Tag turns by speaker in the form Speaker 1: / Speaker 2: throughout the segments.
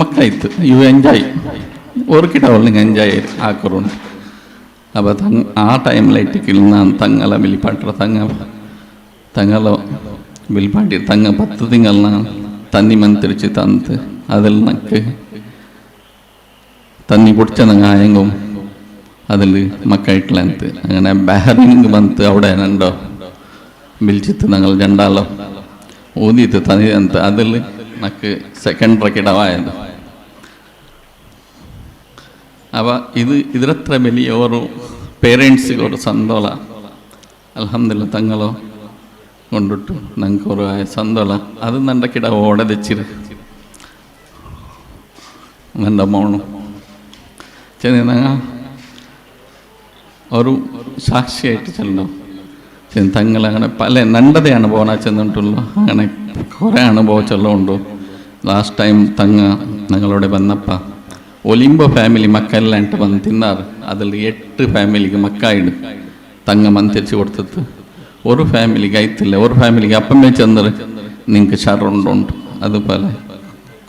Speaker 1: ಮಕ್ಕಾಯ್ತು ಇವು enjoy ಓರ್ಕಿಡವಳ್ಳಿಗೆ enjoy ಹಾಕೋರು. അപ്പോൾ ആ ടൈമിലായിട്ടില്ല ഞാൻ തങ്ങളെ വിളിപ്പാട്ട തങ്ങളെ വിളിപ്പാട്ടി തങ്ങ 10 തിങ്കളാ തന്നി മന്ത്രിച്ച് തന്ന് അതിൽ നക്ക് തന്നി പൊടിച്ച ആയെങ്കും അതിൽ മക്കായിട്ടില്ല എന്ത് അങ്ങനെ ബഹറിങ് വന്ന് അവിടെ ഉണ്ടോ വിളിച്ചിട്ട് ഞങ്ങൾ രണ്ടാളോ ഊതിയിട്ട് തന്നി എന്ത് അതിൽ നക്ക് സെക്കൻഡ് റെക്കിടവായത്. അപ്പോൾ ഇതിരത്ര വലിയ ഒരു പേരൻസിಗೆ ഒരു സന്തോള അൽഹംദുലില്ലാ തങ്ങളോ കൊണ്ടിട്ടു ഞങ്ങൾക്ക് ഒരു സന്തോള അത് എൻ്റെ കിട ഓടതിച്ചിര് എൻ്റെ മോണു ചെന്ന് ഒരു സാക്ഷിയായിട്ട് ചെല്ലോ ചെന്ന് തങ്ങൾ അങ്ങനെ പല നണ്ടതേ അനുഭവം ചെന്നിട്ടുള്ളൂ. അങ്ങനെ കുറേ അനുഭവം ചെല്ലുണ്ടു. ലാസ്റ്റ് ടൈം തങ്ങ ഞങ്ങളോട് വന്നപ്പ ഒലിമ്പോ ഫാമിലി മക്കെല്ലാം വന്ന് തിന്നാറ്. അതിൽ 8 ഫാമിലിക്ക് മക്കായിട് തങ്ങ മന്തിരിച്ച് കൊടുത്തിട്ട് ഒരു ഫാമിലിക്ക് അയത്തില്ല. ഒരു ഫാമിലിക്ക് അപ്പമേ ചെന്നറ് നിങ്ങൾക്ക് ഷറുണ്ടുണ്ട്. അതുപോലെ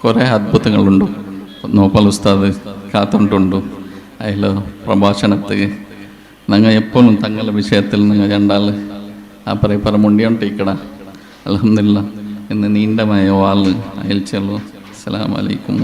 Speaker 1: കുറേ അത്ഭുതങ്ങളുണ്ട്. നോപ്പൽ ഉസ്താദ് കാത്തുണ്ടുണ്ട്. അതിൽ പ്രഭാഷണത്തിൽ ഞങ്ങൾ എപ്പോഴും തങ്ങളുടെ വിഷയത്തിൽ നിങ്ങൾ രണ്ടാൾ അപ്പറ മുണ്ടിയോണ്ടിരിക്കട. അൽഹംദുലില്ലാ ഇന്ന് നീണ്ടമായ വാള് അയൽച്ചല്ലോ. അസ്സലാമു അലൈക്കും.